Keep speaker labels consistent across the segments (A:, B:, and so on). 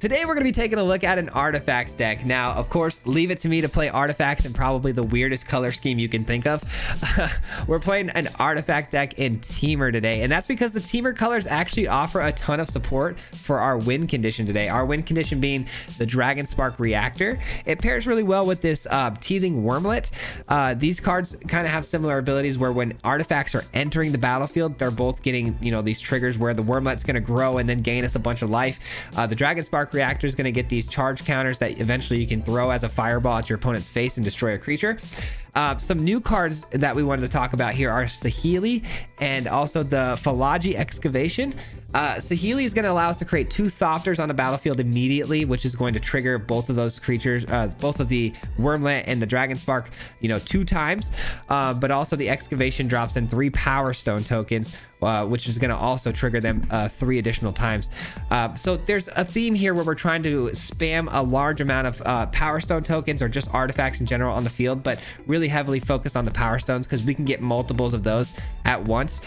A: Today we're going to be taking a look at an artifacts deck. Now, of course, leave it to me to play artifacts in probably the weirdest color scheme you can think of. We're playing an artifact deck in TEMUR today, and that's because the TEMUR colors actually offer a ton of support for our win condition today. Our win condition being the Dragon Spark Reactor. It pairs really well with this Teething Wormlet. These cards kind of have similar abilities where when artifacts are entering the battlefield, they're both getting, you know, these triggers where the Wormlet's going to grow and then gain us a bunch of life. The Dragon Spark Reactor is going to get these charge counters that eventually you can throw as a fireball at your opponent's face and destroy a creature. Some new cards that we wanted to talk about here are Saheeli and also the Phylogeny Excavation. Saheeli is going to allow us to create 2 Thopters on the battlefield immediately, which is going to trigger both of those creatures, both of the Wormlet and the Dragon Spark, you know, 2 times. But also the Excavation drops in 3 Power Stone tokens, which is going to also trigger them 3 additional times. So there's a theme here where we're trying to spam a large amount of Power Stone tokens or just artifacts in general on the field, but really heavily focused on the Power Stones because we can get multiples of those at once.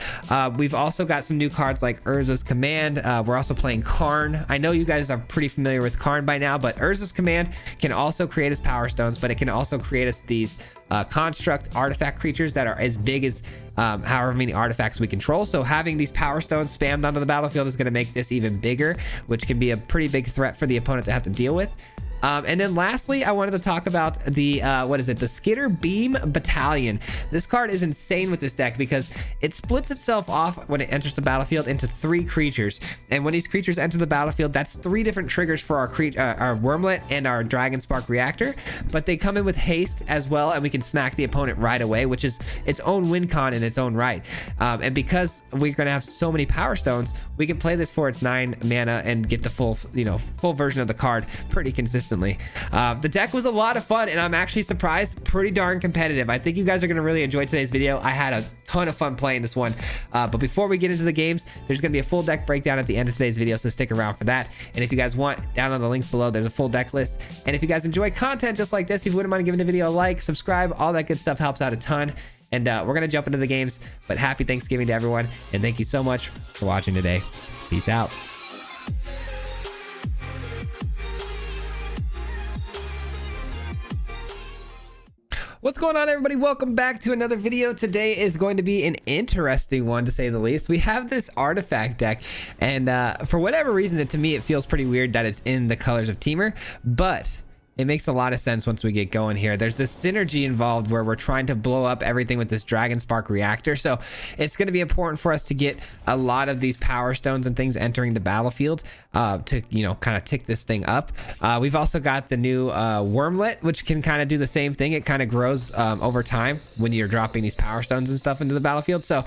A: We've also got some new cards like Urza's Command. We're also playing Karn. I know you guys are pretty familiar with Karn by now, but Urza's Command can also create us Power Stones, but it can also create us these construct artifact creatures that are as big as however many artifacts we control. So having these Power Stones spammed onto the battlefield is going to make this even bigger, which can be a pretty big threat for the opponent to have to deal with. And then lastly, I wanted to talk about the, the Skitter Beam Battalion. This card is insane with this deck because it splits itself off when it enters the battlefield into 3 creatures. And when these creatures enter the battlefield, that's 3 different triggers for our Wormlet and our Dragon Spark Reactor. But they come in with haste as well, and we can smack the opponent right away, which is its own win con in its own right. And because we're going to have so many Power Stones, we can play this for its 9 mana and get the full version of the card pretty consistently. The deck was a lot of fun, and I'm actually surprised pretty darn competitive. I think you guys are going to really enjoy today's video. I had a ton of fun playing this one, but before we get into the games, there's going to be a full deck breakdown at the end of today's video, so stick around for that. And if you guys want, down on the links below, there's a full deck list. And if you guys enjoy content just like this, if you wouldn't mind giving the video a like, subscribe, all that good stuff helps out a ton. And we're going to jump into the games, but happy Thanksgiving to everyone, and thank you so much for watching today. Peace out. What's going on, everybody? Welcome back to another video. Today is going to be an interesting one, to say the least. We have this artifact deck, and for whatever reason, to me, it feels pretty weird that it's in the colors of TEMUR, but it makes a lot of sense once we get going here. There's this synergy involved where we're trying to blow up everything with this Dragon Spark Reactor. So it's going to be important for us to get a lot of these Power Stones and things entering the battlefield to, you know, kind of tick this thing up. We've also got the new Wormlet, which can kind of do the same thing. It kind of grows over time when you're dropping these Power Stones and stuff into the battlefield. So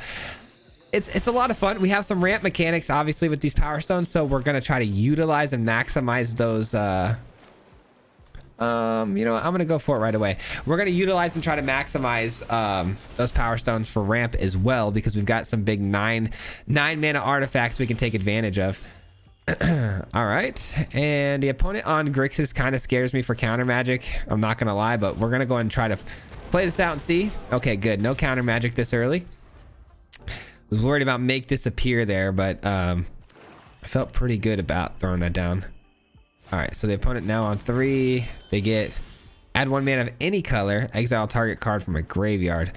A: it's a lot of fun. We have some ramp mechanics, obviously, with these Power Stones. So we're going to try to utilize and maximize those you know, I'm gonna go for it right away. We're gonna utilize and try to maximize those Power Stones for ramp as well, because we've got some big 9 mana artifacts we can take advantage of. All right, and the opponent on Grixis kind of scares me for counter magic, I'm not gonna lie, but we're gonna go and try to play this out and see. Okay, good, no counter magic this early. Was worried about make disappear there, but I felt pretty good about throwing that down. All right, so the opponent now on 3, they get add 1 mana of any color, exile target card from a graveyard.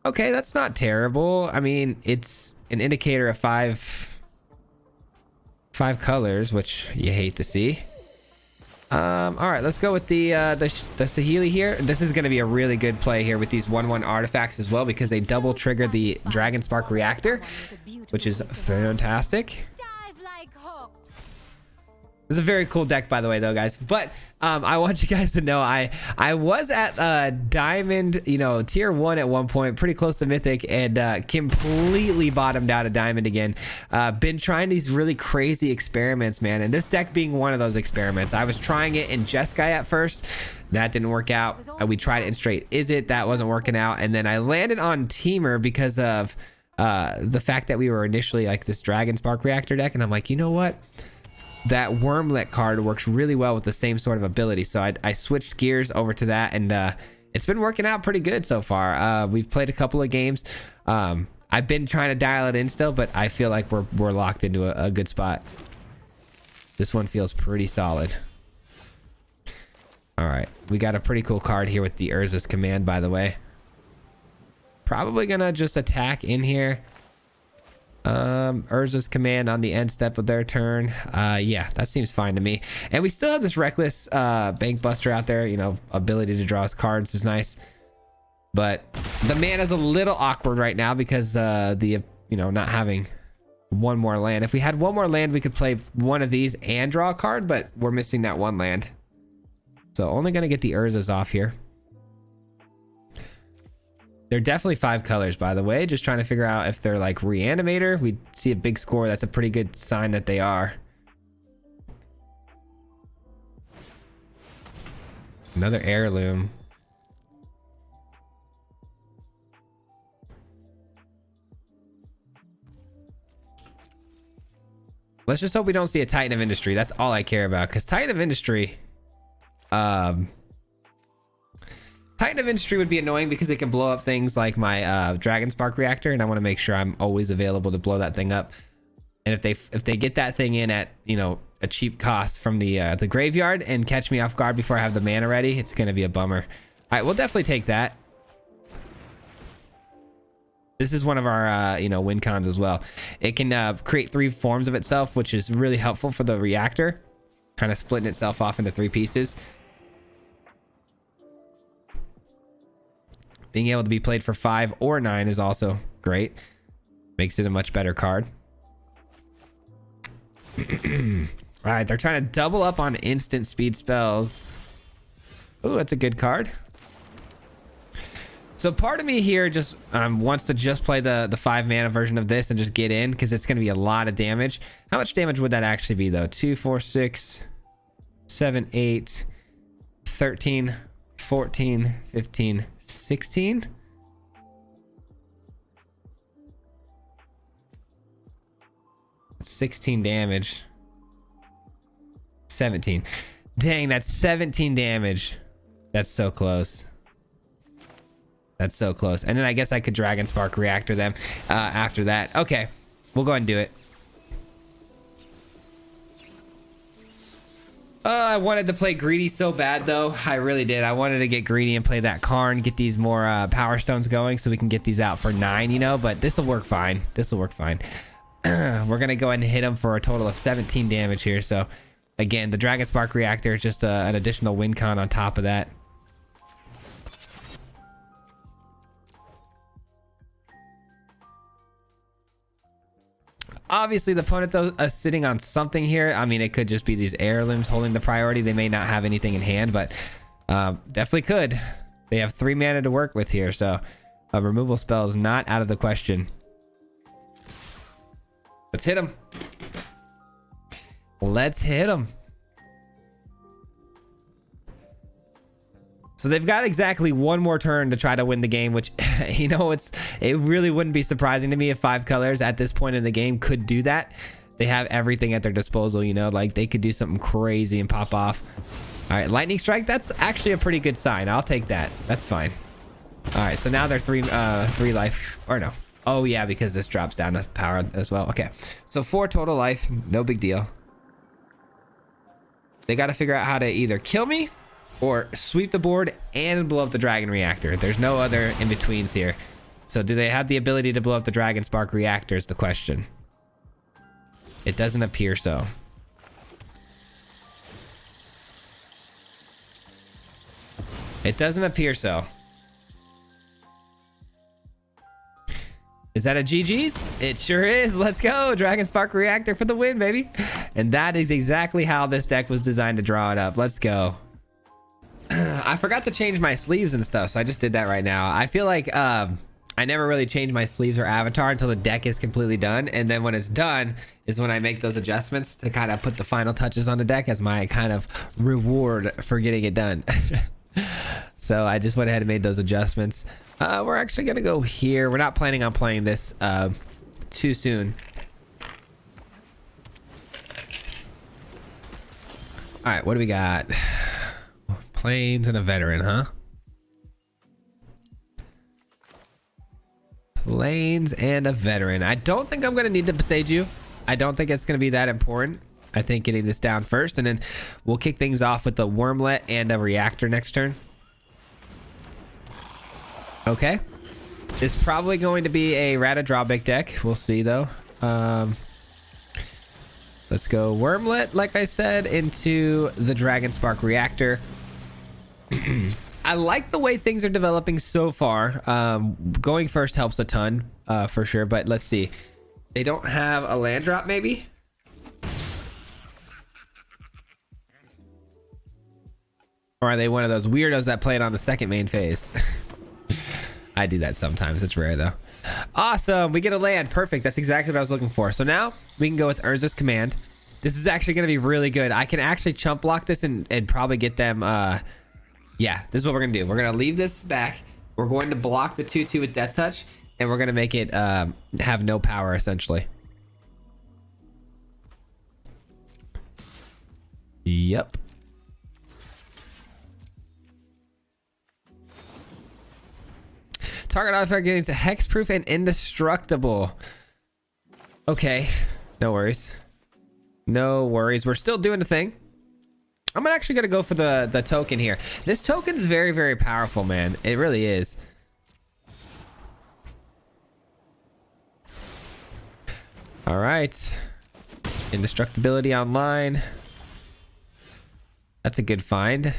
A: Okay, that's not terrible. I mean, it's an indicator of 5 colors, which you hate to see. All right, let's go with the Saheeli here. This is going to be a really good play here with these 1/1 artifacts as well, because they double trigger the Dragon Spark Reactor, which is fantastic. This is a very cool deck, by the way, though, guys. But I want you guys to know I was at Diamond, you know, tier 1 at one point, pretty close to Mythic, and completely bottomed out of Diamond again. Been trying these really crazy experiments, man, and this deck being one of those experiments. I was trying it in Jeskai at first. That didn't work out. We tried it in straight Izzet. That wasn't working out. And then I landed on TEMUR because of the fact that we were initially like this Dragon Spark Reactor deck, and I'm like, you know what? That Wormlet card works really well with the same sort of ability, so I switched gears over to that, and it's been working out pretty good so far. We've played a couple of games. I've been trying to dial it in still, but I feel like we're locked into a good spot. This one feels pretty solid. All right, we got a pretty cool card here with the Urza's Command, by the way. Probably gonna just attack in here. Urza's Command on the end step of their turn. Yeah, that seems fine to me. And we still have this Reckless Bank Buster out there. You know, ability to draw us cards is nice. But the mana's a little awkward right now because you know, not having one more land. If we had one more land, we could play one of these and draw a card, but we're missing that one land. So only gonna get the Urzas off here. They're definitely 5 colors, by the way. Just trying to figure out if they're like Reanimator. We see a big score. That's a pretty good sign that they are. Another Heirloom. Let's just hope we don't see a Titan of Industry. That's all I care about. Because Titan of Industry... Titan of Industry would be annoying because it can blow up things like my Dragon Spark Reactor, and I want to make sure I'm always available to blow that thing up. And if they get that thing in at, you know, a cheap cost from the graveyard and catch me off guard before I have the mana ready, it's gonna be a bummer. All right, we'll definitely take that. This is one of our you know, win cons as well. It can create 3 forms of itself, which is really helpful for the reactor, kind of splitting itself off into 3 pieces. Being able to be played for 5 or 9 is also great. Makes it a much better card. All right, they're trying to double up on instant speed spells. Oh, that's a good card. So part of me here just wants to just play the 5 mana version of this and just get in, because it's going to be a lot of damage. How much damage would that actually be, though? 2, 4, 6, 7, 8, 13, 14, 15, 16? That's 16 damage. 17. Dang, that's 17 damage. That's so close. That's so close. And then I guess I could Dragon Spark Reactor them after that. Okay, we'll go ahead and do it. I wanted to play greedy so bad, though. I really did. I wanted to get greedy and play that Karn, get these more power stones going so we can get these out for 9, you know, but this will work fine. This will work fine. We're going to go ahead and hit them for a total of 17 damage here. So, again, the Dragon Spark Reactor is just an additional win con on top of that. Obviously, the opponent, though, is sitting on something here. I mean, it could just be these heirlooms holding the priority. They may not have anything in hand, but definitely could. They have 3 mana to work with here, so a removal spell is not out of the question. Let's hit him. Let's hit him. So they've got exactly 1 more turn to try to win the game, which, you know, it really wouldn't be surprising to me if 5 colors at this point in the game could do that. They have everything at their disposal, you know, like they could do something crazy and pop off. All right, Lightning Strike, that's actually a pretty good sign. I'll take that. That's fine. All right, so now they're 3 life, or no. Oh yeah, because this drops down to power as well. Okay, so 4 total life, no big deal. They got to figure out how to either kill me or sweep the board and blow up the Dragon Reactor. There's no other in-betweens here. So do they have the ability to blow up the Dragon Spark Reactor is the question. It doesn't appear so. It doesn't appear so. Is that a GG's? It sure is. Let's go. Dragon Spark Reactor for the win, baby. And that is exactly how this deck was designed to draw it up. Let's go. I forgot to change my sleeves and stuff, so I just did that right now. I feel like I never really change my sleeves or avatar until the deck is completely done, and then when it's done is when I make those adjustments to kind of put the final touches on the deck as my kind of reward for getting it done. So I just went ahead and made those adjustments. We're actually gonna go here. We're not planning on playing this too soon. All right, what do we got? Plains and a veteran, huh? Plains and a veteran. I don't think I'm gonna need to besage you. I don't think it's gonna be that important. I think getting this down first, and then we'll kick things off with the Wormlet and a Reactor next turn. Okay. It's probably going to be a Rata Drawback deck. We'll see, though. Let's go Wormlet, like I said, into the Dragon Spark Reactor. I like the way things are developing so far. Going first helps a ton, for sure. But let's see. They don't have a land drop, maybe? Or are they one of those weirdos that play it on the second main phase? I do that sometimes. It's rare, though. Awesome. We get a land. Perfect. That's exactly what I was looking for. So now we can go with Urza's Command. This is actually going to be really good. I can actually chump block this and probably get them. Yeah, this is what we're going to do. We're going to leave this back. We're going to block the 2/2 with Death Touch. And we're going to make it have no power, essentially. Yep. Target artifact getting to hexproof and indestructible. Okay, no worries. No worries. We're still doing the thing. I'm actually gonna go for the token here. This token's very, very powerful, man. It really is. All right. Indestructibility online. That's a good find.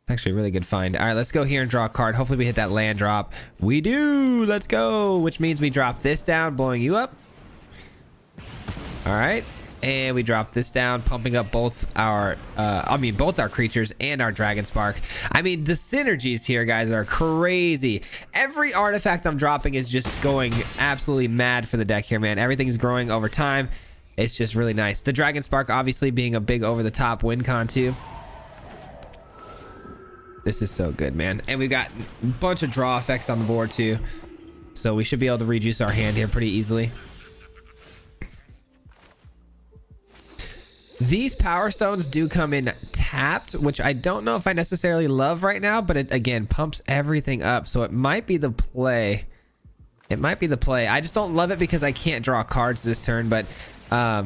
A: Actually a really good find. All right, let's go here and draw a card. Hopefully we hit that land drop. We do. Let's go. Which means we drop this down, blowing you up. All right. And we drop this down, pumping up both our both our creatures and our Dragon Spark. I mean, the synergies here, guys, are crazy. Every artifact I'm dropping is just going absolutely mad for the deck here, man. Everything's growing over time. It's just really nice. The Dragon Spark obviously being a big over-the-top win con too. This is so good, man. And we've got a bunch of draw effects on the board too. So we should be able to reduce our hand here pretty easily. These Power Stones do come in tapped, which I don't know if I necessarily love right now, but it, again, pumps everything up. So it might be the play. It might be the play. I just don't love it because I can't draw cards this turn, but I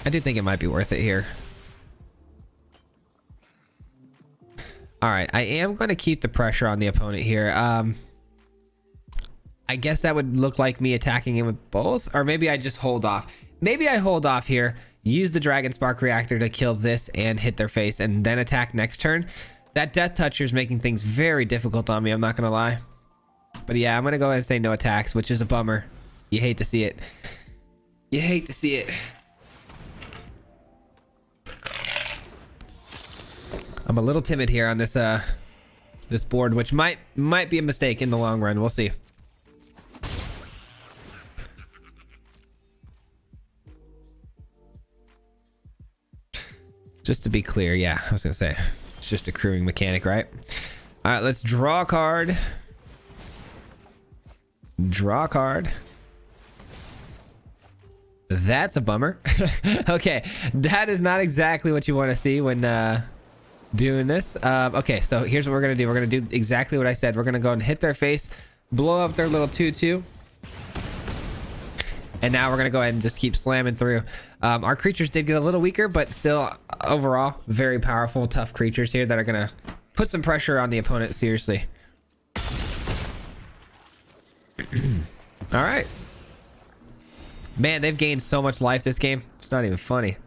A: do think it might be worth it here. All right, I am going to keep the pressure on the opponent here. I guess that would look like me attacking him with both, or maybe I just hold off. Maybe I hold off here, use the Dragon Spark Reactor to kill this and hit their face, and then attack next turn. That Death Toucher is making things very difficult on me, I'm not going to lie. But yeah, I'm going to go ahead and say no attacks, which is a bummer. You hate to see it. You hate to see it. I'm a little timid here on this this board, which might be a mistake in the long run. We'll see. Just to be clear, yeah, I was gonna say it's just a crewing mechanic, right? All right, let's draw a card. Draw a card. That's a bummer. Okay, that is not exactly what you want to see when doing this. Okay, so here's what we're gonna do. We're gonna do exactly what I said. We're gonna go and hit their face, blow up their little 2/2, and now we're gonna go ahead and just keep slamming through. Our creatures did get a little weaker, but still overall very powerful, tough creatures here that are gonna put some pressure on the opponent seriously. All right, man, they've gained so much life this game, it's not even funny.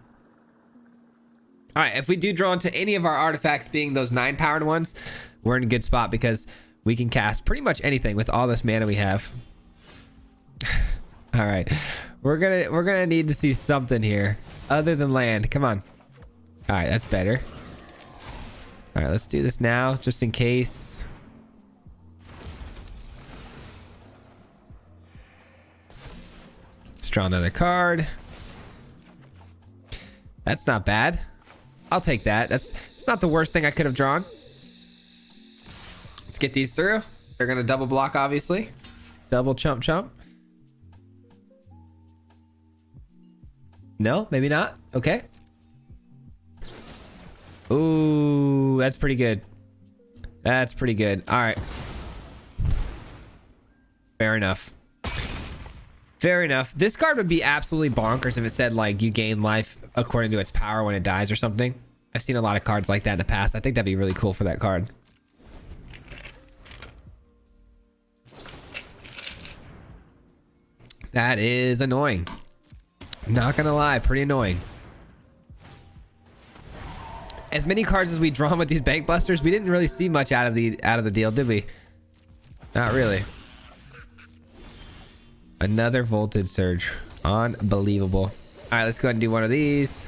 A: All right, if we do draw into any of our artifacts being those 9-powered ones, we're in a good spot because we can cast pretty much anything with all this mana we have. All right, we're gonna need to see something here other than land. Come on. All right, that's better. All right, let's do this now, just in case. Let's draw another card. That's not bad. I'll take that. It's not the worst thing I could have drawn. Let's get these through. They're gonna double block, obviously. Double chump chump. No, maybe not. Okay. Ooh, that's pretty good. That's pretty good. All right. Fair enough. Fair enough. This card would be absolutely bonkers if it said like you gain life according to its power when it dies or something. I've seen a lot of cards like that in the past. I think that'd be really cool for that card. That is annoying. Not gonna lie, pretty annoying. As many cards as we drawn with these bank busters, we didn't really see much out of the deal, did we? Not really. Another voltage surge. Unbelievable. All right, let's go ahead and do one of these.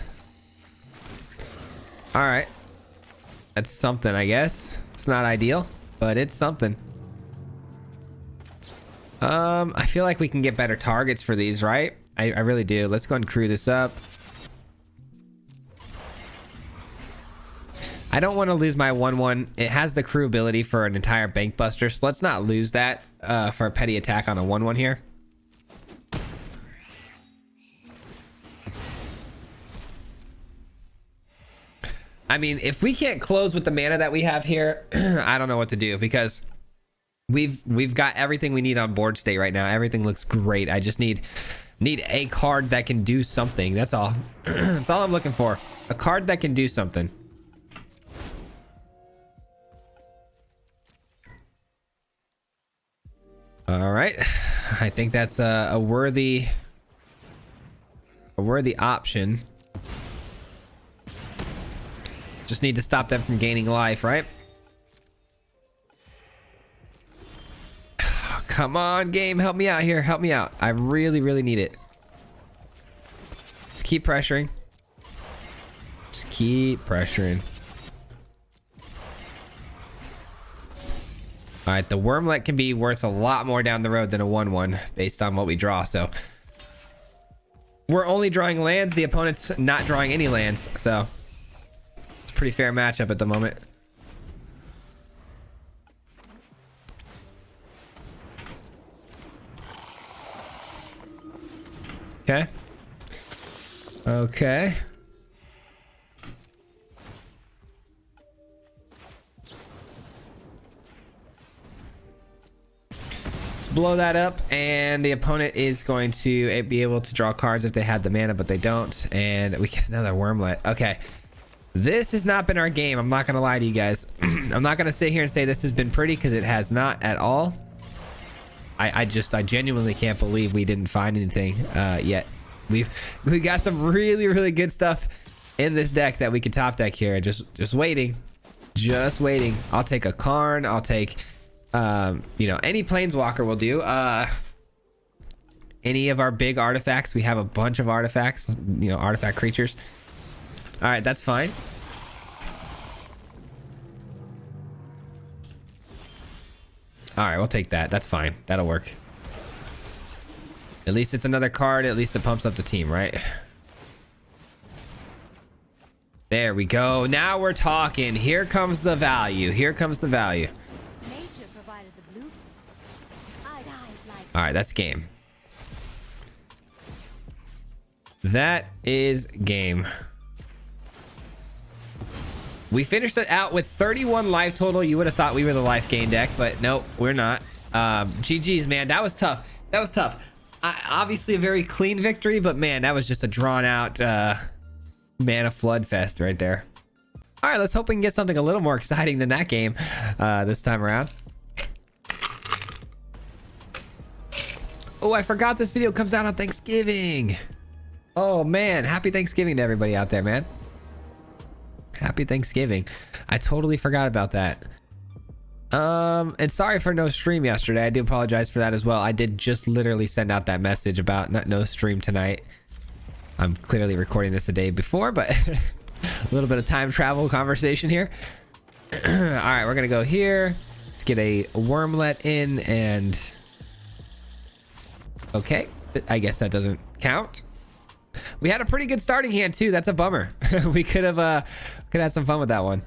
A: All right. That's something, I guess. It's not ideal, but it's something. I feel like we can get better targets for these, right? I really do. Let's go ahead and crew this up. I don't want to lose my 1/1. It has the crew ability for an entire bank buster, so let's not lose that for a petty attack on a 1/1 here. I mean, if we can't close with the mana that we have here, I don't know what to do, because we've got everything we need on board state right now. Everything looks great. I just need a card that can do something. That's all. That's all I'm looking for. A card that can do something. All right. I think that's a worthy option. Just need to stop them from gaining life, right? Come on, game. Help me out here. Help me out. I really, really need it. Just keep pressuring. Just keep pressuring. All right, the wormlet can be worth a lot more down the road than a 1/1 based on what we draw. So we're only drawing lands. The opponent's not drawing any lands. So it's a pretty fair matchup at the moment. Okay. Okay. Let's blow that up, and the opponent is going to be able to draw cards if they had the mana, but they don't, and we get another wormlet. Okay. This has not been our game. I'm not going to lie to you guys. I'm not going to sit here and say this has been pretty, because it has not at all. I genuinely can't believe we didn't find anything yet. We got some really, really good stuff in this deck that we can top deck here. Just waiting. Just waiting. I'll take a Karn. I'll take you know, any planeswalker will do. Any of our big artifacts. We have a bunch of artifacts, you know, artifact creatures. All right, that's fine. All right, we'll take that. That's fine. That'll work. At least it's another card. At least it pumps up the team, right? There we go. Now we're talking. Here comes the value. Here comes the value.
B: Nature provided the blueprints. I'd like.
A: All right, that's game. That is game. We finished it out with 31 life total. You would have thought we were the life gain deck, but nope, we're not. GG's, man. That was tough. That was tough. Obviously a very clean victory, but man, that was just a drawn out mana flood fest right there. All right, let's hope we can get something a little more exciting than that game this time around. Oh, I forgot this video comes out on Thanksgiving. Oh man, happy Thanksgiving to everybody out there, man. Happy Thanksgiving. I totally forgot about that. And sorry for no stream yesterday. I do apologize for that as well. I did just literally send out that message about no stream tonight. I'm clearly recording this a day before, but a little bit of time travel conversation here. All right, we're gonna go here. Let's get a wormlet in, and okay, I guess that doesn't count. We had a pretty good starting hand too. That's a bummer. We could have some fun with that one.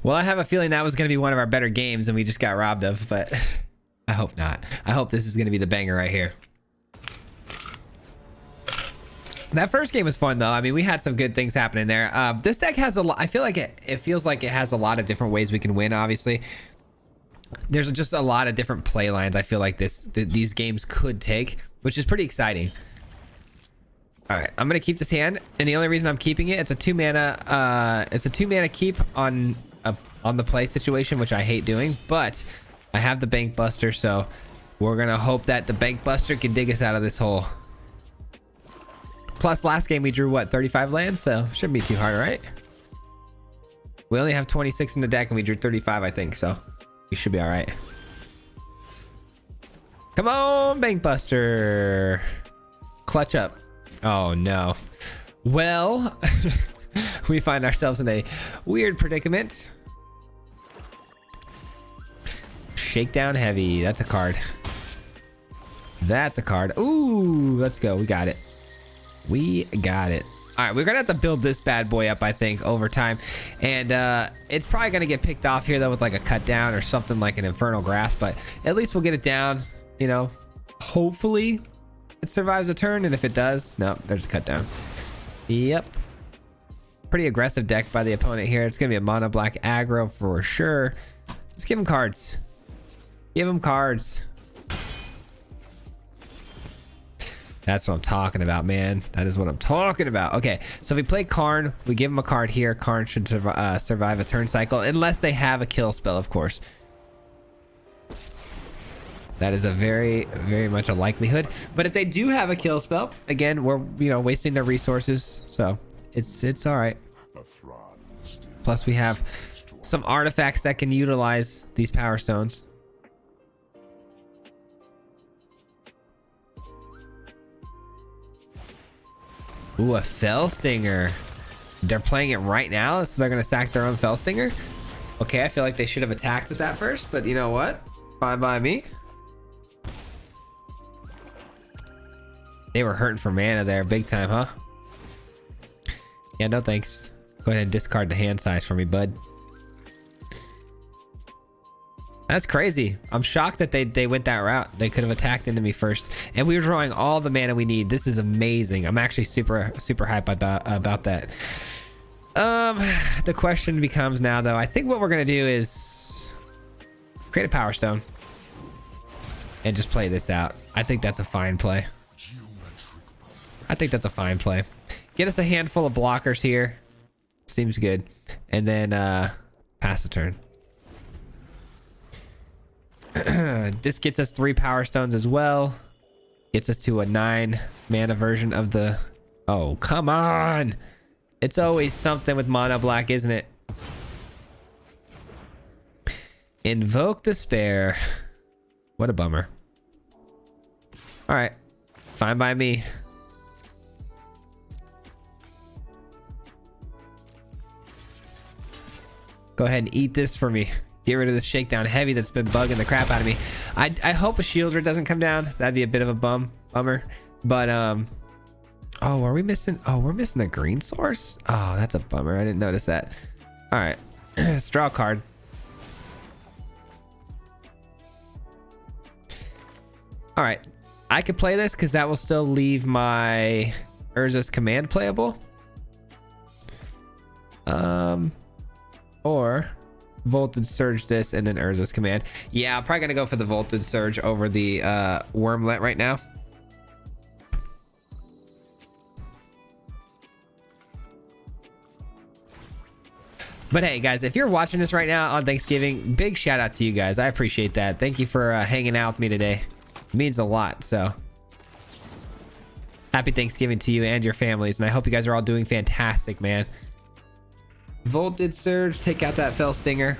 A: Well, I have a feeling that was going to be one of our better games and we just got robbed of, but I hope not. I hope this is going to be the banger right here. That first game was fun though. I mean, we had some good things happening there. This deck has a lot. I feel like it feels like it has a lot of different ways we can win. Obviously, there's just a lot of different play lines. I feel like these games could take which is pretty exciting. All right, I'm gonna keep this hand, and the only reason I'm keeping it, it's a 2 mana. It's a 2 mana keep on the play situation, which I hate doing, but I have the Bank Buster, so we're gonna hope that the Bank Buster can dig us out of this hole. Plus, last game we drew what, 35 lands, so shouldn't be too hard, right? We only have 26 in the deck, and we drew 35, I think, so we should be all right. Come on, Bank Buster. Clutch up. Oh no. Well, we find ourselves in a weird predicament. Shakedown Heavy. That's a card. That's a card. Ooh, let's go. We got it. We got it. All right, we're gonna have to build this bad boy up, I think, over time, and it's probably gonna get picked off here though with like a cut down or something like an Infernal Grasp, but at least we'll get it down. You know, hopefully it survives a turn, and if it does, no, there's a cut down. Yep. Pretty aggressive deck by the opponent here. It's gonna be a mono black aggro for sure. Let's give him cards. Give him cards. That's what I'm talking about, man. That is what I'm talking about. Okay, so if we play Karn, we give him a card here. Karn should survive a turn cycle, unless they have a kill spell, of course. That is a very, very much a likelihood. But if they do have a kill spell, again, we're, you know, wasting their resources, so it's all right. Plus, we have some artifacts that can utilize these power stones. Ooh, a Fellstinger. They're playing it right now, so they're gonna sack their own Fellstinger. Okay, I feel like they should have attacked with that first, but you know what? Fine by me. They were hurting for mana there, big time, huh? Yeah, no thanks. Go ahead and discard the hand size for me, bud. That's crazy. I'm shocked that they went that route. They could have attacked into me first, and we were drawing all the mana we need. This is amazing. I'm actually super hyped about that. The question becomes now, though. I think what we're gonna do is create a Power Stone and just play this out. I think that's a fine play. I think that's a fine play. Get us a handful of blockers here. Seems good, and then pass the turn. This gets us 3 Power Stones as well. Gets us to a 9 mana version of the... Oh, come on! It's always something with mono black, isn't it? Invoke Despair. What a bummer. Alright. Fine by me. Go ahead and eat this for me. Get rid of this Shakedown Heavy that's been bugging the crap out of me. I hope a Shielder doesn't come down. That'd be a bit of a bummer. But oh, are we missing? Oh, we're missing a green source. Oh, that's a bummer. I didn't notice that. All right, let's draw a card. All right, I could play this because that will still leave my Urza's Command playable. Or Voltage Surge this and then Urza's Command. Yeah, I'm probably gonna go for the Voltage Surge over the Wormlet right now. But hey guys, if you're watching this right now on Thanksgiving, big shout out to you guys. I appreciate that. Thank you for hanging out with me today. It means a lot. So happy Thanksgiving to you and your families, and I hope you guys are all doing fantastic, man. Voltage Surge, take out that Fellstinger.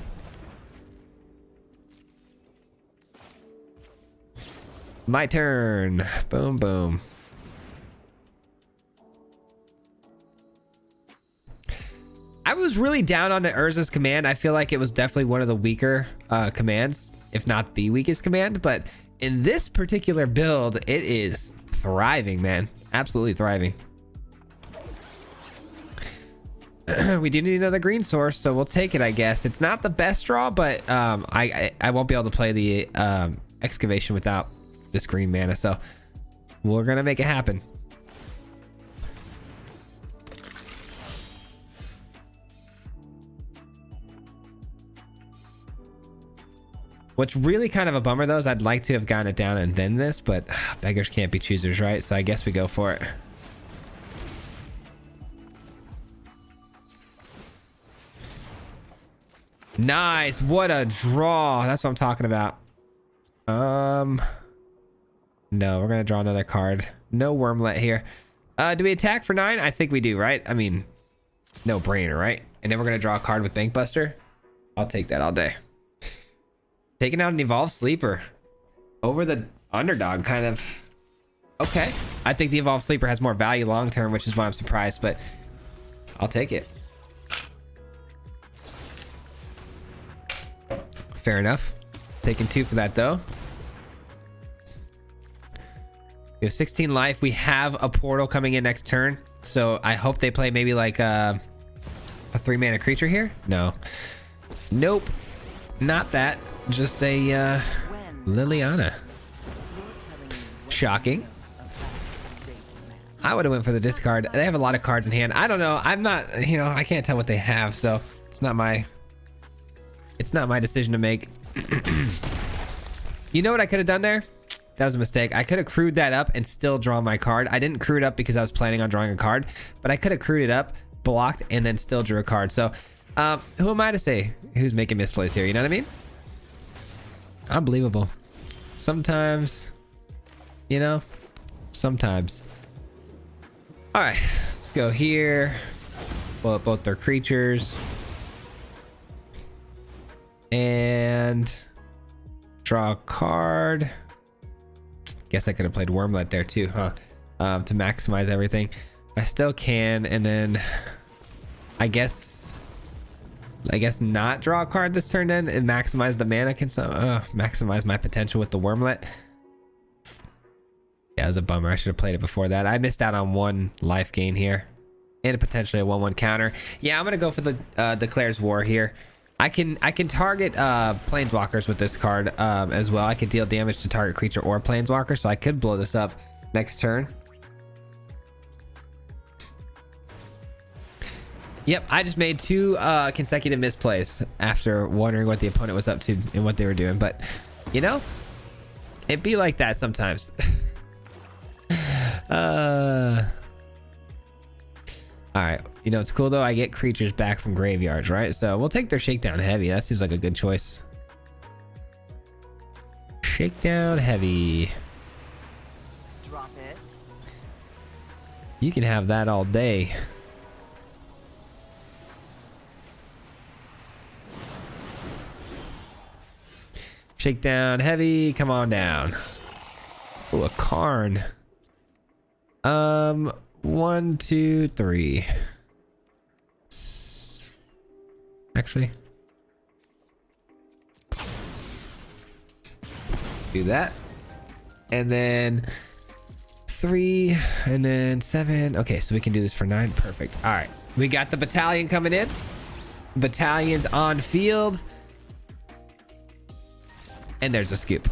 A: My turn. Boom, boom. I was really down on the Urza's Command. I feel like it was definitely one of the weaker commands, if not the weakest command. But in this particular build, it is thriving, man. Absolutely thriving. We do need another green source, so we'll take it, I guess. It's not the best draw, but I won't be able to play the excavation without this green mana, so we're gonna make it happen. What's really kind of a bummer though is I'd like to have gotten it down and then this, but beggars can't be choosers, right? So I guess we go for it. Nice. What a draw. That's what I'm talking about. No, we're gonna draw another card. No wormlet here. Do we attack for 9? I think we do, right? I mean, no brainer, right? And then we're gonna draw a card with Bankbuster. I'll take that all day. Taking out an Evolved Sleeper over the underdog, kind of. Okay, I think the Evolved Sleeper has more value long term, which is why I'm surprised, but I'll take it. Fair enough. Taking 2 for that though. We have 16 life. We have a portal coming in next turn, so I hope they play maybe like a 3-mana creature here. No, nope, not that. Just a Liliana. Shocking. I would have went for the discard. They have a lot of cards in hand. I don't know. I'm not, you know, I can't tell what they have, so it's not my decision to make. You know what I could have done there? That was a mistake. I could have crewed that up and still drawn my card. I didn't crew it up because I was planning on drawing a card, but I could have crewed it up, blocked, and then still drew a card. So who am I to say who's making misplays here? You know what I mean? Unbelievable. Sometimes, you know, sometimes. All right, let's go here. Pull up both their creatures. And draw a card. Guess I could have played Wormlet there too, huh? To maximize everything. I still can, and then I guess not draw a card this turn then and maximize the mana. Maximize my potential with the Wormlet. Yeah, it was a bummer. I should have played it before that. I missed out on 1 life gain here and potentially a 1/1 counter. Yeah, I'm gonna go for the Declares War here. I can target planeswalkers with this card as well. I can deal damage to target creature or planeswalker, so I could blow this up next turn. Yep, I just made 2 consecutive misplays after wondering what the opponent was up to and what they were doing. But, you know, it be like that sometimes. All right, you know, it's cool though. I get creatures back from graveyards, right? So we'll take their Shakedown Heavy. That seems like a good choice. Shakedown Heavy.
C: Drop it.
A: You can have that all day. Shakedown Heavy, come on down. Oh, a Karn. 1, 2, 3. Actually, do that, and then 3, and then 7. Okay, so we can do this for 9. Perfect. All right, we got the battalion coming in. Battalions on field, and there's a scoop.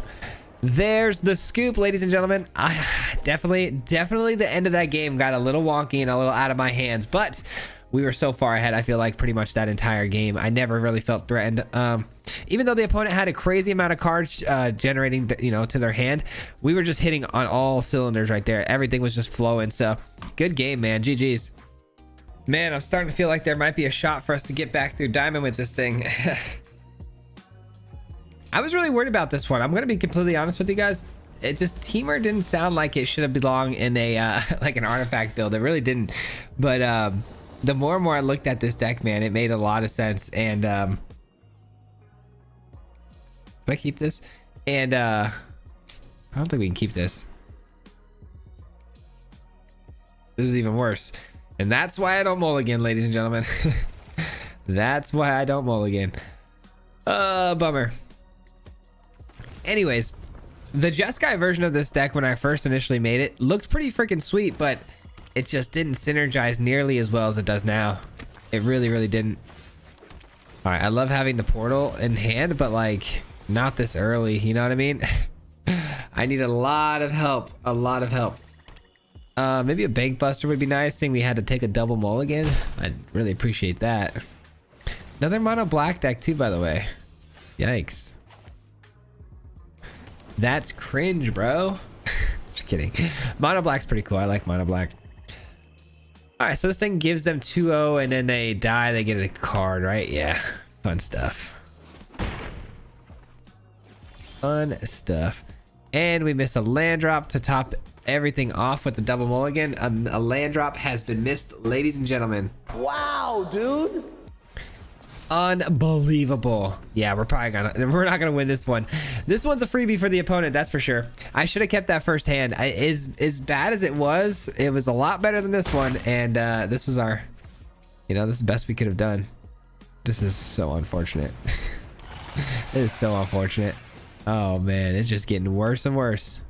A: There's the scoop, ladies and gentlemen. Definitely the end of that game got a little wonky and a little out of my hands, but we were so far ahead. I feel like pretty much that entire game I never really felt threatened. Even though the opponent had a crazy amount of cards generating, you know, to their hand, we were just hitting on all cylinders right there. Everything was just flowing. So good game, man. GG's. Man, I'm starting to feel like there might be a shot for us to get back through Diamond with this thing. I was really worried about this one. I'm gonna be completely honest with you guys. It just, Temur didn't sound like it should have belonged in a like an artifact build. It really didn't. But the more and more I looked at this deck, man, it made a lot of sense. And do I keep this? And I don't think we can keep this. This is even worse. And that's why I don't mulligan, ladies and gentlemen. That's why I don't mulligan. Bummer. Anyways, the Jeskai version of this deck when I first initially made it looked pretty freaking sweet, but it just didn't synergize nearly as well as it does now. It really didn't. All right, I love having the portal in hand, but like not this early, you know what I mean? I need a lot of help, maybe a bank buster would be nice, seeing we had to take a double mulligan. I'd really appreciate that. Another mono black deck too, by the way. Yikes. That's cringe, bro. Just kidding. Mono black's pretty cool. I like mono black. All right, so this thing gives them 2-0, and then they die. They get a card, right? Yeah, fun stuff. Fun stuff. And we miss a land drop to top everything off with the double mulligan. A land drop has been missed, ladies and gentlemen.
D: Wow, dude.
A: Unbelievable. Yeah, we're not gonna win this one. This one's a freebie for the opponent, that's for sure. I should have kept that first hand. As bad as it was a lot better than this one. And this was our, this is the best we could have done. This is so unfortunate. It is so unfortunate. Oh man, it's just getting worse and worse.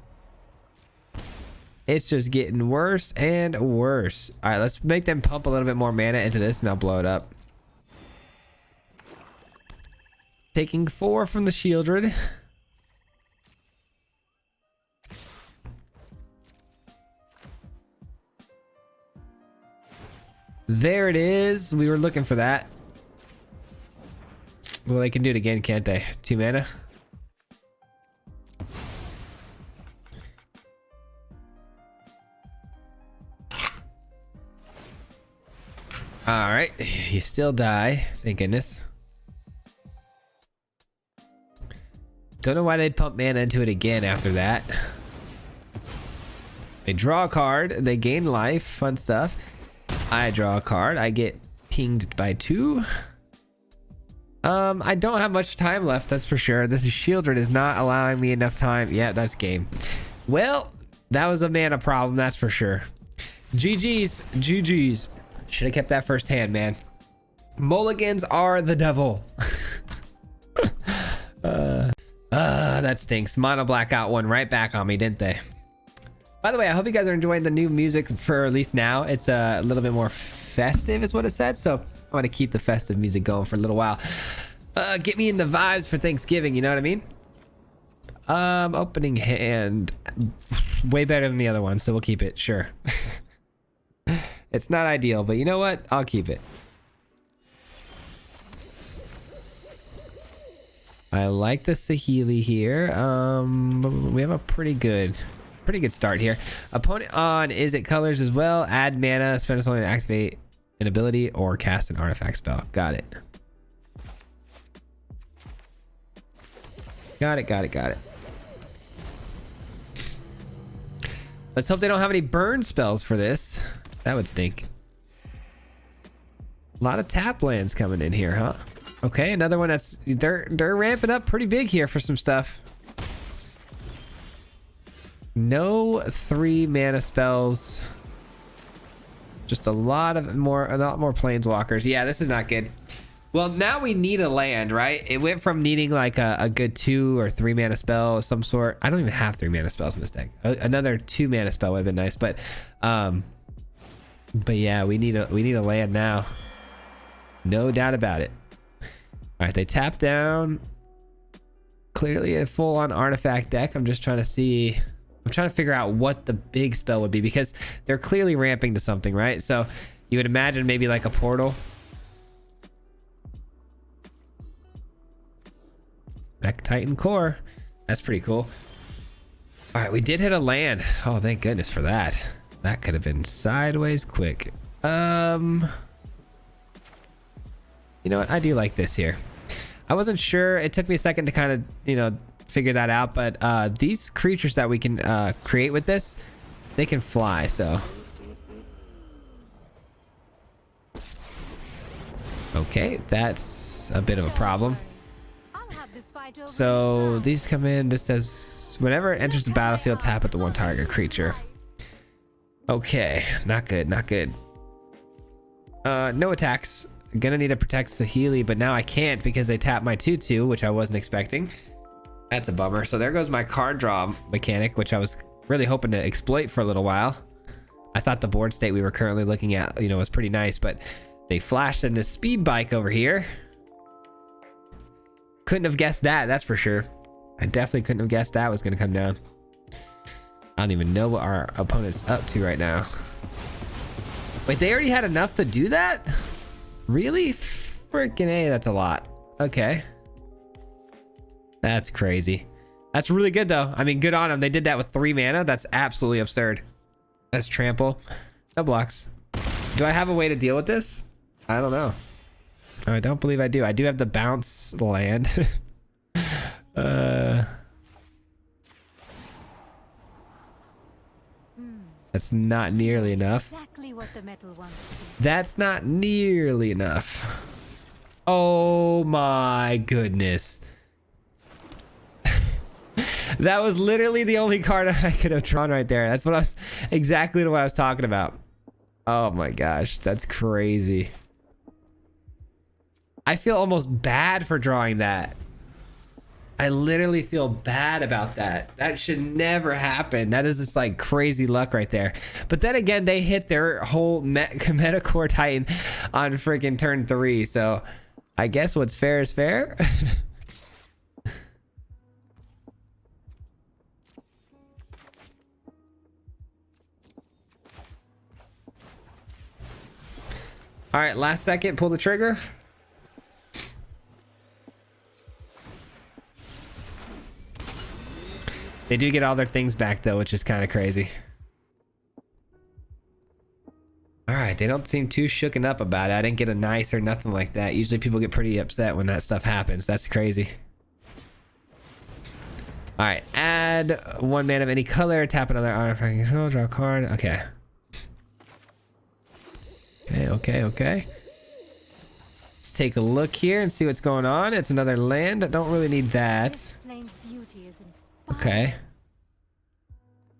A: It's just getting worse and worse. All right, let's make them pump a little bit more mana into this, and I'll blow it up. Taking 4 from the Shieldred. There it is. We were looking for that. Well, they can do it again, can't they? 2 mana. All right, you still die. Thank goodness. Don't know why they'd pump mana into it again after that. They draw a card. They gain life. Fun stuff. I draw a card. I get pinged by 2. I don't have much time left, that's for sure. This is Shieldred is not allowing me enough time. Yeah, that's game. Well, that was a mana problem, that's for sure. GG's. GG's. Should have kept that first hand, man. Mulligans are the devil. That stinks. Mono black got one right back on me, didn't they? By the way, I hope you guys are enjoying the new music for at least now. It's a little bit more festive is what it said. So I want to keep the festive music going for a little while. Get me in the vibes for Thanksgiving. You know what I mean? Opening hand. Way better than the other one. So we'll keep it. Sure. It's not ideal, but you know what? I'll keep it. I like the Saheeli here. We have a pretty good start here. Opponent on Is It colors as well. Add mana, spend something to activate an ability or cast an artifact spell. Got it. Got it. Let's hope they don't have any burn spells for this. That would stink. A lot of tap lands coming in here, huh? Okay, another one that's they're ramping up pretty big here for some stuff. No 3 mana spells. Just a lot more planeswalkers. Yeah, this is not good. Well, now we need a land, right? It went from needing like a good 2 or 3 mana spell of some sort. I don't even have 3 mana spells in this deck. Another 2 mana spell would have been nice, but yeah, we need a land now. No doubt about it. All right, they tap down. Clearly a full-on artifact deck. I'm trying to figure out what the big spell would be because they're clearly ramping to something, right? So you would imagine maybe like a portal. Mech Titan Core. That's pretty cool. All right, we did hit a land. Oh, thank goodness for that. That could have been sideways quick. You know what? I do like this here. I wasn't sure. It took me a second to kind of, figure that out. But these creatures that we can create with this, they can fly. So. Okay, that's a bit of a problem. So these come in. This says whenever it enters the battlefield, tap at the 1 target creature. Okay, not good, not good. No attacks. Gonna need to protect Saheeli, but now I can't because they tapped my 2/2, which I wasn't expecting. That's a bummer. So there goes my card draw mechanic, which I was really hoping to exploit for a little while. I thought the board state we were currently looking at, was pretty nice, but they flashed in this speed bike over here. Couldn't have guessed that, that's for sure. I definitely couldn't have guessed that was gonna come down. I don't even know what our opponent's up to right now. Wait, they already had enough to do that? Really? Freaking A, that's a lot. Okay. That's crazy. That's really good though. I mean, good on them. They did that with 3 mana. That's absolutely absurd. That's trample. No blocks. Do I have a way to deal with this? I don't know. I don't believe I do. I do have the bounce land. That's not nearly enough.
B: Exactly what the metal wants to be.
A: That's not nearly enough. Oh my goodness. That was literally the only card I could have drawn right there. That's exactly what I was talking about. Oh my gosh, that's crazy. I feel almost bad for drawing that. I literally feel bad about that. That should never happen. That is just like crazy luck right there. But then again, they hit their whole Metacore Titan on freaking turn 3. So I guess what's fair is fair. All right, last second, pull the trigger. They do get all their things back though, which is kind of crazy. All right, they don't seem too shooken up about it. I didn't get a nice or nothing like that. Usually people get pretty upset when that stuff happens. That's crazy. All right, add 1 mana of any color, tap another artifact control, draw a card. Okay. Okay. Let's take a look here and see what's going on. It's another land. I don't really need that.
B: This plane's beauty is inspiring.
A: Okay.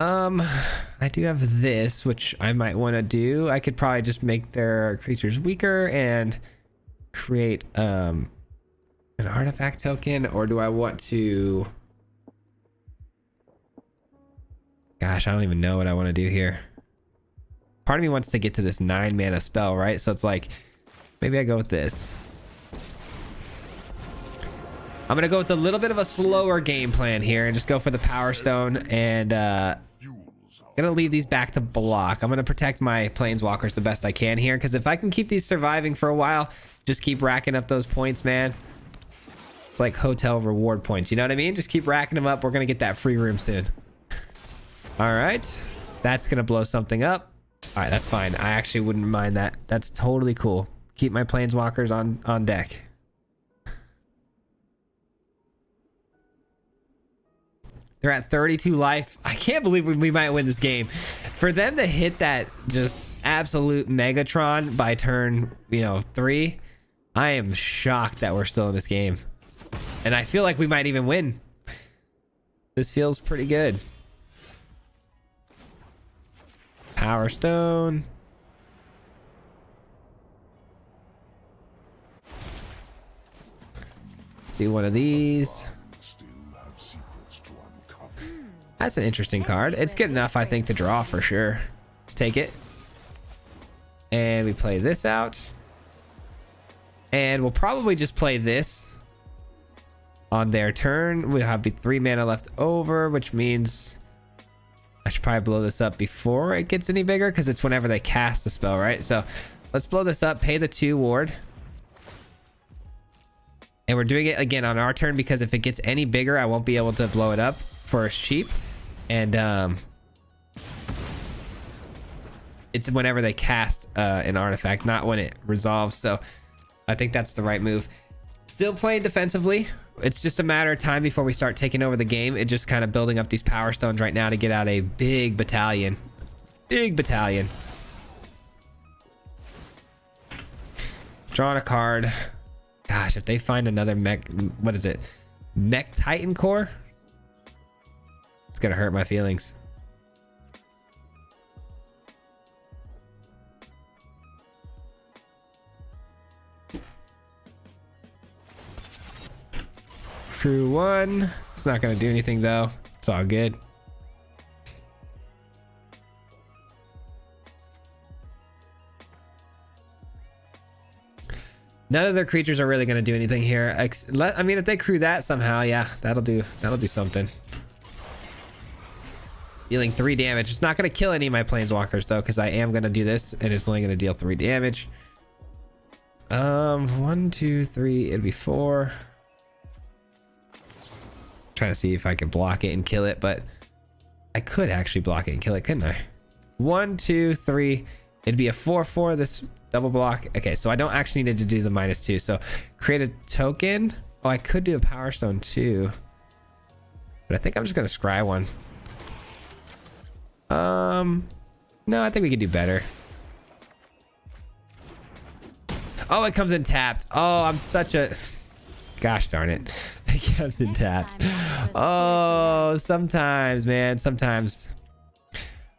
A: I do have this, which I might want to do. I could probably just make their creatures weaker and create an artifact token, or do I want to... Gosh, I don't even know what I want to do here. Part of me wants to get to this 9 mana spell, right? So it's like, maybe I go with this. I'm gonna go with a little bit of a slower game plan here and just go for the power stone, and gonna leave these back to block. I'm gonna protect my planeswalkers the best I can here, because if I can keep these surviving for a while, just keep racking up those points, man. It's like hotel reward points, you know what I mean? Just keep racking them up. We're gonna get that free room soon. All right, that's gonna blow something up. All right, that's fine. I actually wouldn't mind that. That's totally cool. Keep my planeswalkers on deck. They're at 32 life. I can't believe we might win this game. For them to hit that just absolute Megatron by turn, 3, I am shocked that we're still in this game. And I feel like we might even win. This feels pretty good. Power Stone. Let's do one of these. That's an interesting card. It's good enough, I think, to draw for sure. Let's take it. And we play this out. And we'll probably just play this on their turn. We'll have 3 mana left over, which means I should probably blow this up before it gets any bigger, because it's whenever they cast the spell, right? So let's blow this up, pay the 2 ward. And we're doing it again on our turn, because if it gets any bigger, I won't be able to blow it up for cheap. And it's whenever they cast an artifact, not when it resolves. So I think that's the right move. Still playing defensively. It's just a matter of time before we start taking over the game. It's just kind of building up these power stones right now to get out a big battalion. Big battalion. Drawing a card. Gosh, if they find another mech, what is it? Mech Titan core? It's gonna hurt my feelings. True 1. It's not gonna do anything though. It's all good. None of their creatures are really gonna do anything here. I mean, if they crew that somehow, yeah, that'll do something. Dealing 3 damage. It's not going to kill any of my planeswalkers though, because I am going to do this and it's only going to deal 3 damage. 1, 2, 3. It'd be 4. Trying to see if I could block it and kill it, but I could actually block it and kill it, couldn't I? 1, 2, 3. It'd be a 4/4 this double block. Okay, so I don't actually need to do the -2. So create a token. Oh, I could do a power stone too, but I think I'm just gonna scry one. No, I think we could do better. Oh, it comes in tapped. Oh, I'm such a... Gosh darn it. It comes in tapped. Oh, sometimes, man. Sometimes.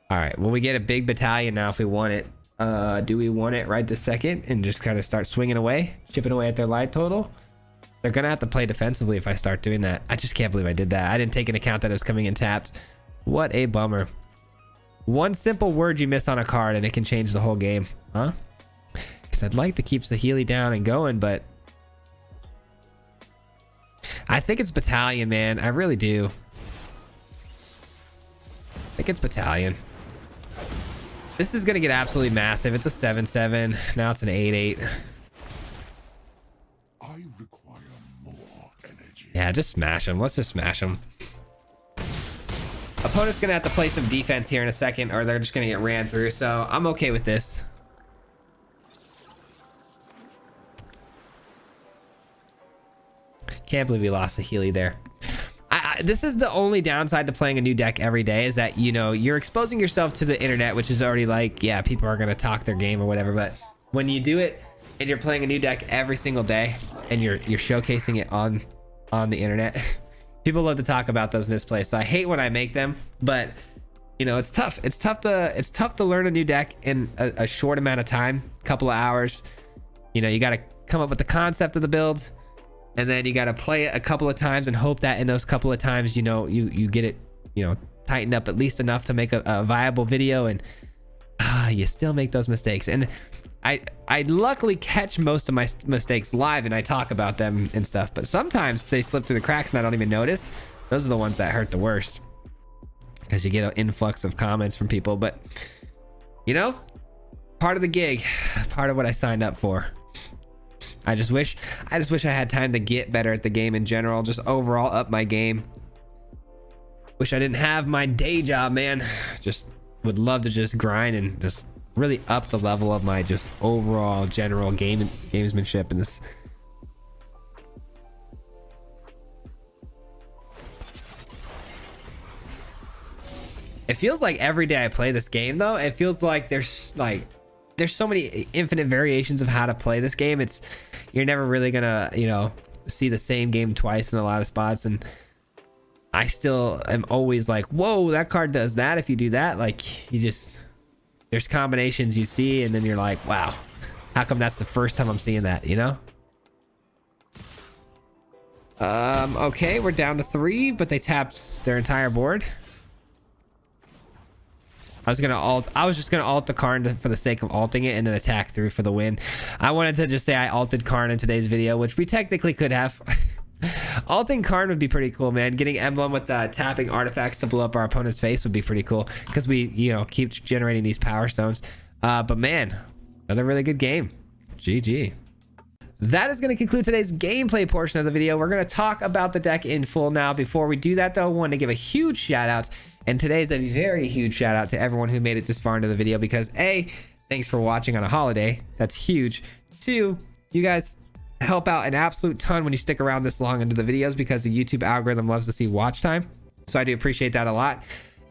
A: All right. Well, we get a big battalion now if we want it. Do we want it right this second and just kind of start swinging away, chipping away at their life total? They're going to have to play defensively if I start doing that. I just can't believe I did that. I didn't take into account that it was coming in tapped. What a bummer. One simple word you miss on a card and it can change the whole game, huh? Because I'd like to keep Saheeli down and going, but I think it's battalion, man. I really do. I think it's battalion. This is going to get absolutely massive. It's a 7/7. Now it's an 8/8.
E: I require more energy.
A: Yeah, just smash them. Let's just smash them. Opponent's going to have to play some defense here in a second, or they're just going to get ran through. So I'm okay with this. Can't believe we lost the Healy there. This is the only downside to playing a new deck every day, is that, you know, you're exposing yourself to the internet, which is already like, yeah, people are going to talk their game or whatever. But when you do it and you're playing a new deck every single day and you're showcasing it on the internet, people love to talk about those misplays. So I hate when I make them, but you know, it's tough. It's tough to learn a new deck in a short amount of time, couple of hours. You know, you got to come up with the concept of the build, and then you got to play it a couple of times and hope that in those couple of times, you know, you get it, you know, tightened up at least enough to make a viable video. And you still make those mistakes. And I luckily catch most of my mistakes live and I talk about them and stuff, but sometimes they slip through the cracks and I don't even notice. Those are the ones that hurt the worst, because you get an influx of comments from people. But you know, part of the gig, part of what I signed up for. I just wish I had time to get better at the game in general, just overall up my game. Wish I didn't have my day job, man. Just would love to just grind and just really up the level of my just overall general gamesmanship in this. It feels like every day I play this game, though, it feels like there's so many infinite variations of how to play this game. You're never really gonna, you know, see the same game twice in a lot of spots. And I still am always like, whoa, that card does that if you do that. Like, there's combinations you see and then you're like, wow, how come that's the first time I'm seeing that, you know? Okay, we're down to 3, but they tapped their entire board. I was just gonna alt the Karn for the sake of alting it and then attack through for the win. I wanted to just say I alted Karn in today's video, which we technically could have. Alting Karn would be pretty cool, man. Getting emblem with tapping artifacts to blow up our opponent's face would be pretty cool, because we, you know, keep generating these power stones. But man, another really good game. GG. That is going to conclude today's gameplay portion of the video. We're going to talk about the deck in full now. Before we do that, though, I want to give a huge shout out, and today's a very huge shout out to everyone who made it this far into the video, because A, thanks for watching on a holiday. That's huge. 2, you guys help out an absolute ton when you stick around this long into the videos, because the YouTube algorithm loves to see watch time. So I do appreciate that a lot.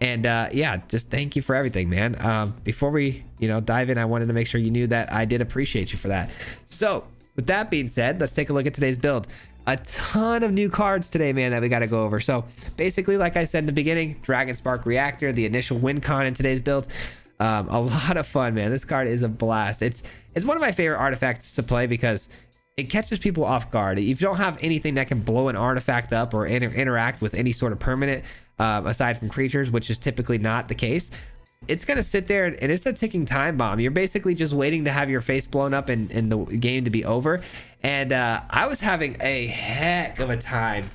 A: And yeah, just thank you for everything, man. Before we, you know, dive in, I wanted to make sure you knew that I did appreciate you for that. So with that being said, let's take a look at today's build. A ton of new cards today, man, that we got to go over. So basically, like I said in the beginning, Dragon Spark Reactor, the initial win con in today's build. A lot of fun, man. This card is a blast. It's one of my favorite artifacts to play, because it catches people off guard. If you don't have anything that can blow an artifact up or interact with any sort of permanent, aside from creatures, which is typically not the case, it's going to sit there and it's a ticking time bomb. You're basically just waiting to have your face blown up and the game to be over. And I was having a heck of a time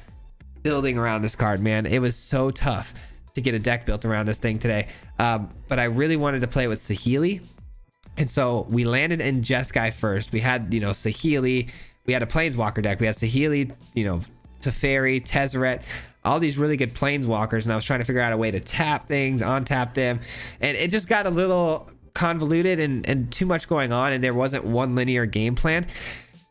A: building around this card, man. It was so tough to get a deck built around this thing today. But I really wanted to play with Saheeli. And so we landed in Jeskai first. We had, you know, Saheeli. We had a Planeswalker deck. We had Saheeli, you know, Teferi, Tezzeret, all these really good planeswalkers, and I was trying to figure out a way to tap things, untap them, and it just got a little convoluted and too much going on, and there wasn't one linear game plan.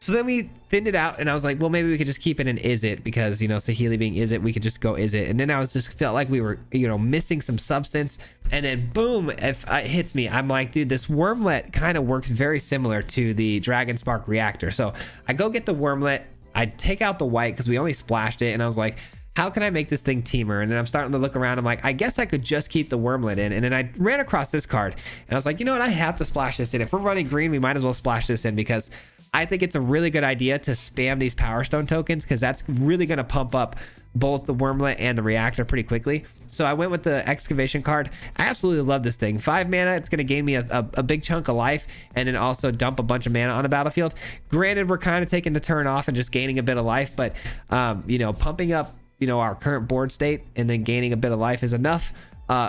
A: So then we thinned it out, and I was like, well, maybe we could just keep it in Is It, because, you know, Saheeli being Is It, we could just go Is It. And then I was just felt like we were, you know, missing some substance. And then boom, if it hits me, I'm like, dude, this Wormlet kind of works very similar to the Dragon Spark Reactor. So I go get the Wormlet, I take out the white because we only splashed it, and I was like, how can I make this thing Temur? And then I'm starting to look around. I'm like, I guess I could just keep the Wormlet in. And then I ran across this card, and I was like, you know what? I have to splash this in. If we're running green, we might as well splash this in, because I think it's a really good idea to spam these Power Stone tokens, because that's really going to pump up both the Wormlet and the Reactor pretty quickly. So I went with the Excavation card. I absolutely love this thing. 5 mana. It's going to gain me a big chunk of life, and then also dump a bunch of mana on the battlefield. Granted, we're kind of taking the turn off and just gaining a bit of life, but you know, pumping up, you know, our current board state and then gaining a bit of life is enough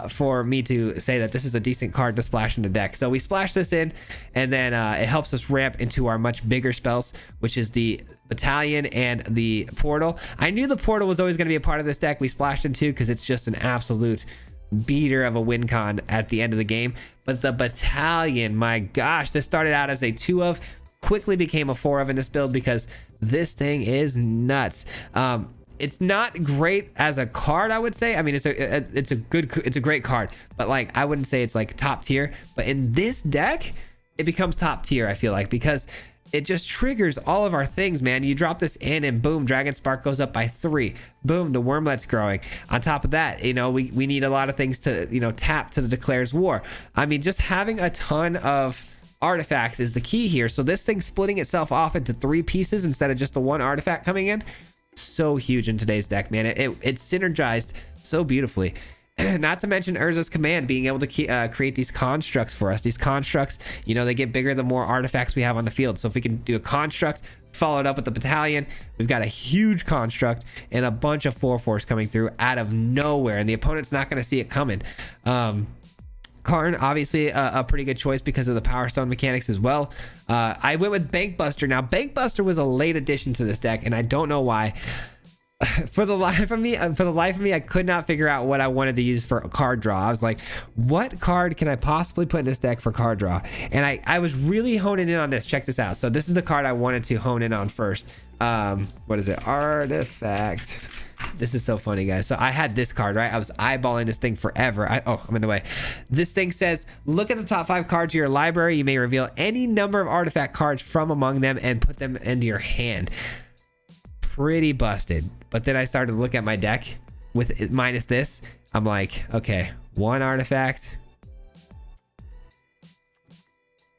A: for me to say that this is a decent card to splash in the deck. So we splash this in, and then it helps us ramp into our much bigger spells, which is the Battalion and the Portal. I knew the Portal was always going to be a part of this deck. We splashed into because it's just an absolute beater of a win con at the end of the game. But the Battalion, my gosh, this started out as a 2 of, quickly became a 4 of in this build, because this thing is nuts. It's not great as a card, I would say. I mean, it's a great card, but like, I wouldn't say it's like top tier. But in this deck, it becomes top tier, I feel like, because it just triggers all of our things, man. You drop this in, and boom, Dragon Spark goes up by 3. Boom, the Wormlet's growing. On top of that, you know, we need a lot of things to, you know, tap to the Declares War. I mean, just having a ton of artifacts is the key here. So this thing splitting itself off into 3 pieces instead of just the 1 artifact coming in, so huge in today's deck, man. It synergized so beautifully. Not to mention Urza's command being able to create these constructs for us. These constructs, you know, they get bigger the more artifacts we have on the field. So if we can do a construct followed up with the Battalion, we've got a huge construct and a bunch of 4/4s coming through out of nowhere, and the opponent's not going to see it coming. Karn, obviously a pretty good choice because of the Power Stone mechanics as well. I went with Bankbuster. Now, Bankbuster was a late addition to this deck, and I don't know why. For the life of me, I could not figure out what I wanted to use for card draw. I was like, what card can I possibly put in this deck for card draw? And I was really honing in on this. Check this out. So this is the card I wanted to hone in on first. What is it? Artifact. This is so funny, guys. So I had this card, right? I was eyeballing this thing forever. I'm in the way. This thing says, look at the top 5 cards of your library. You may reveal any number of artifact cards from among them and put them into your hand. Pretty busted. But then I started to look at my deck with minus this. I'm like, okay, 1 artifact,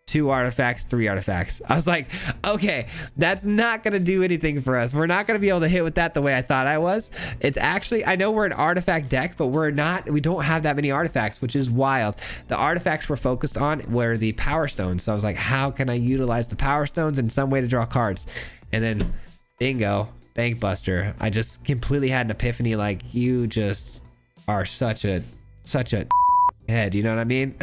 A: 2 artifacts, 3 artifacts. I was like, okay, that's not going to do anything for us. We're not going to be able to hit with that the way I thought I was. It's actually, I know we're an artifact deck, but we don't have that many artifacts, which is wild. The artifacts we're focused on were the Power Stones. So I was like, how can I utilize the Power Stones in some way to draw cards? And then bingo, Bankbuster. I just completely had an epiphany, like, you just are such a head, you know what I mean?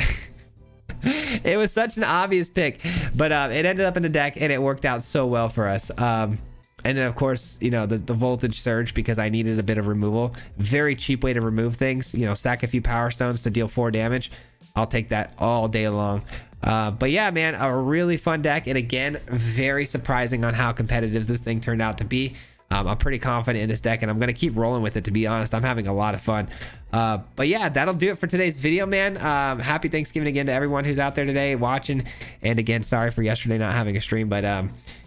A: It was such an obvious pick, but it ended up in the deck, and it worked out so well for us. And then, of course, you know, the voltage surge, because I needed a bit of removal. Very cheap way to remove things. You know, stack a few Power Stones to deal 4 damage. I'll take that all day long. But yeah, man, a really fun deck, and again, very surprising on how competitive this thing turned out to be. I'm pretty confident in this deck, and I'm going to keep rolling with it, to be honest. I'm having a lot of fun. But yeah, that'll do it for today's video, man. Happy Thanksgiving again to everyone who's out there today watching. And again, sorry for yesterday not having a stream, but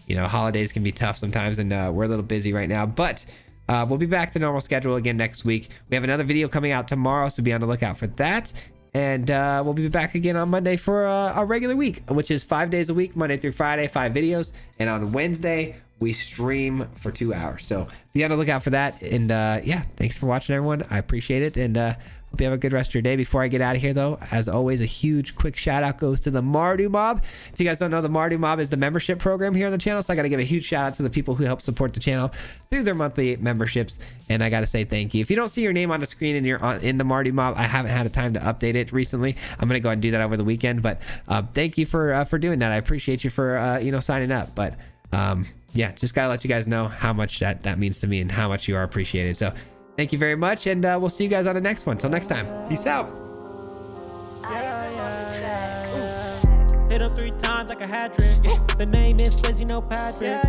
A: you know, holidays can be tough sometimes, and we're a little busy right now. But we'll be back to normal schedule again next week. We have another video coming out tomorrow, so be on the lookout for that. And we'll be back again on Monday for a regular week, which is 5 days a week, Monday through Friday, 5 videos. And on Wednesday, we stream for 2 hours. So be on the lookout for that. And yeah, thanks for watching, everyone. I appreciate it. And hope you have a good rest of your day. Before I get out of here, though, as always, a huge quick shout out goes to the Mardu Mob. If you guys don't know, the Mardu Mob is the membership program here on the channel. So I got to give a huge shout out to the people who help support the channel through their monthly memberships. And I got to say thank you. If you don't see your name on the screen and you're in the Mardu Mob, I haven't had a time to update it recently. I'm going to go ahead and do that over the weekend. But thank you for doing that. I appreciate you for, you know, signing up. But yeah, just gotta let you guys know how much that means to me and how much you are appreciated. So thank you very much, and we'll see you guys on the next one. Till next time, peace out.
F: Hit him 3 times like a hat trick. The name is Swayze, no Patrick.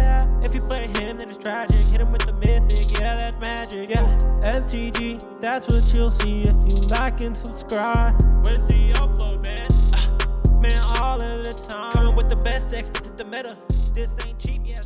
F: If you play him, then it's tragic. Hit him with the mythic, yeah, that's magic. Yeah, MTG, that's what you'll see if you like and subscribe. Where's the upload, man? Man, all of the time. Coming with the best decks, this is the meta. This ain't cheap, yeah.